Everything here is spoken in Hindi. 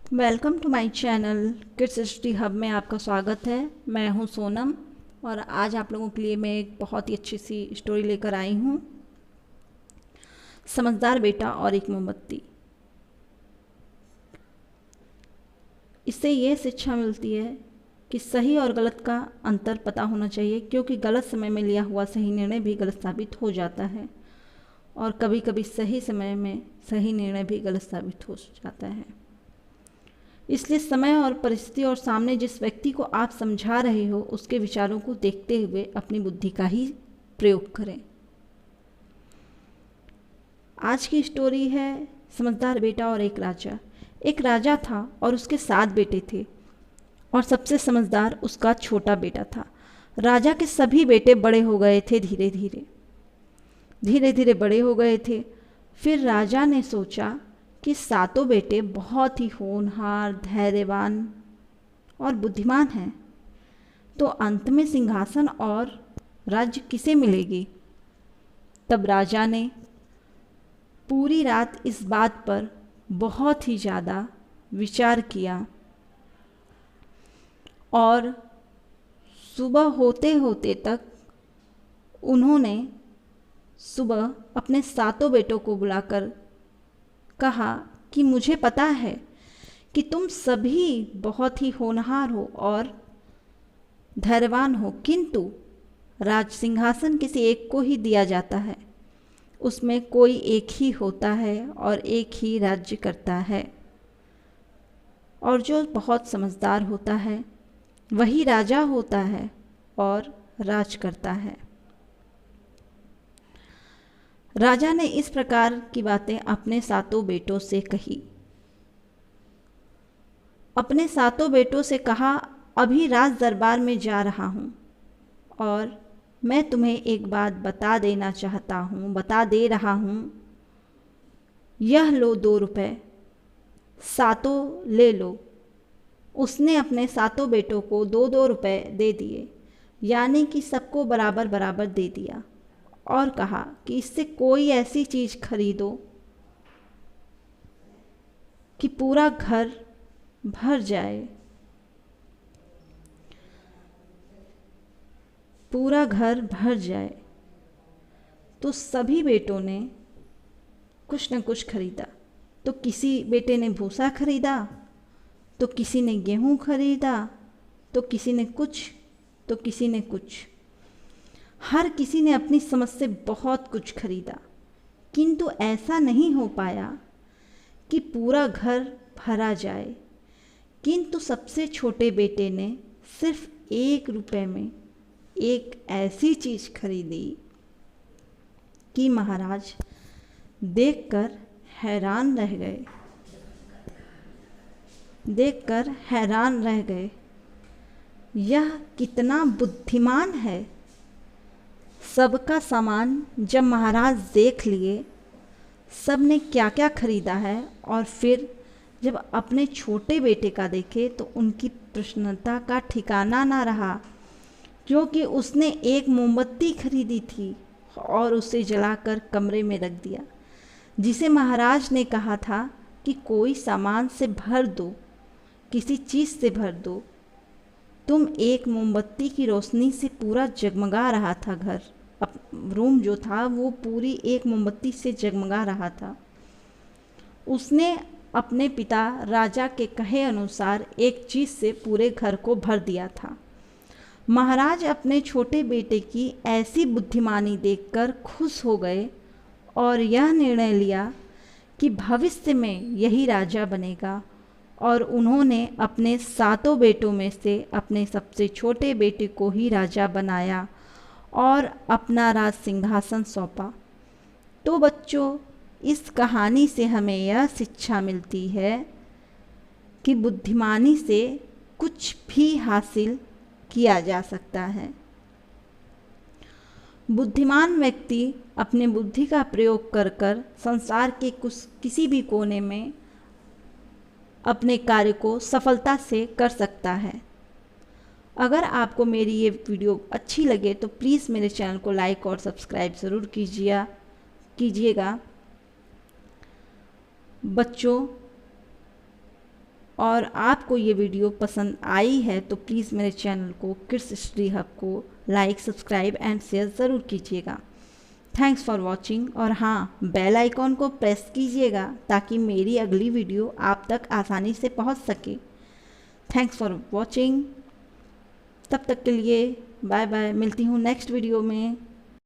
Welcome to my channel kids history hub में आपका स्वागत है। मैं हूं सोनम और आज आप लोगों के लिए मैं एक बहुत ही अच्छी सी स्टोरी लेकर आई हूं, समझदार बेटा और एक मोमबत्ती। इससे ये शिक्षा मिलती है कि सही और गलत का अंतर पता होना चाहिए, क्योंकि गलत समय में लिया हुआ सही निर्णय भी गलत साबित हो जाता है और कभी कभी सही समय में सही निर्णय भी गलत साबित हो जाता है। इसलिए समय और परिस्थिति और सामने जिस व्यक्ति को आप समझा रहे हो उसके विचारों को देखते हुए अपनी बुद्धि का ही प्रयोग करें। आज की स्टोरी है समझदार बेटा और एक राजा। एक राजा था और उसके 7 बेटे थे और सबसे समझदार उसका छोटा बेटा था। राजा के सभी बेटे बड़े हो गए थे, धीरे धीरे बड़े हो गए थे। फिर राजा ने सोचा कि 7 बेटे बहुत ही होनहार, धैर्यवान और बुद्धिमान हैं, तो अंत में सिंहासन और राज्य किसे मिलेगी। तब राजा ने पूरी रात इस बात पर बहुत ही ज़्यादा विचार किया और सुबह होते होते तक उन्होंने सुबह अपने 7 बेटों को बुलाकर कहा कि मुझे पता है कि तुम सभी बहुत ही होनहार हो और धैर्यवान हो, किंतु राज सिंहासन किसी एक को ही दिया जाता है। उसमें कोई एक ही होता है और एक ही राज्य करता है, और जो बहुत समझदार होता है वही राजा होता है और राज करता है। राजा ने इस प्रकार की बातें अपने 7 बेटों से कही। अपने 7 बेटों से कहा, अभी राज दरबार में जा रहा हूँ और मैं तुम्हें एक बात बता दे रहा हूँ। यह लो 2 रुपए, 7 ले लो। उसने अपने 7 बेटों को 2-2 रुपए दे दिए, यानी कि सबको बराबर बराबर दे दिया और कहा कि इससे कोई ऐसी चीज़ खरीदो कि पूरा घर भर जाए। पूरा घर भर जाए। तो सभी बेटों ने कुछ न कुछ खरीदा। तो किसी बेटे ने भूसा खरीदा, तो किसी ने गेहूं खरीदा, तो किसी ने कुछ, तो किसी ने कुछ। हर किसी ने अपनी समझ से बहुत कुछ खरीदा, किंतु ऐसा नहीं हो पाया कि पूरा घर भरा जाए। किंतु सबसे छोटे बेटे ने सिर्फ 1 रुपए में एक ऐसी चीज़ खरीदी कि महाराज देखकर हैरान रह गए। यह कितना बुद्धिमान है। सबका सामान जब महाराज देख लिए, सब ने क्या क्या खरीदा है, और फिर जब अपने छोटे बेटे का देखे तो उनकी प्रसन्नता का ठिकाना ना रहा, क्योंकि उसने एक मोमबत्ती खरीदी थी और उसे जलाकर कमरे में रख दिया, जिसे महाराज ने कहा था कि कोई सामान से भर दो, किसी चीज़ से भर दो। तुम एक मोमबत्ती की रोशनी से पूरा जगमगा रहा था घर। रूम जो था वो पूरी एक मोमबत्ती से जगमगा रहा था। उसने अपने पिता राजा के कहे अनुसार एक चीज़ से पूरे घर को भर दिया था। महाराज अपने छोटे बेटे की ऐसी बुद्धिमानी देखकर खुश हो गए और यह निर्णय लिया कि भविष्य में यही राजा बनेगा, और उन्होंने अपने 7 बेटों में से अपने सबसे छोटे बेटे को ही राजा बनाया और अपना राज सिंहासन सौंपा। तो बच्चों, इस कहानी से हमें यह शिक्षा मिलती है कि बुद्धिमानी से कुछ भी हासिल किया जा सकता है। बुद्धिमान व्यक्ति अपने बुद्धि का प्रयोग कर संसार के किसी भी कोने में अपने कार्य को सफलता से कर सकता है। अगर आपको मेरी ये वीडियो अच्छी लगे तो प्लीज़ मेरे चैनल को लाइक और सब्सक्राइब ज़रूर कीजिएगा। बच्चों, और आपको ये वीडियो पसंद आई है तो प्लीज़ मेरे चैनल को किड्स हिस्ट्री हब को लाइक, सब्सक्राइब एंड शेयर ज़रूर कीजिएगा। Thanks for watching. और हाँ, बेल आइकॉन को प्रेस कीजिएगा ताकि मेरी अगली वीडियो आप तक आसानी से पहुंच सके। Thanks for watching. तब तक के लिए बाय बाय। मिलती हूँ नेक्स्ट वीडियो में।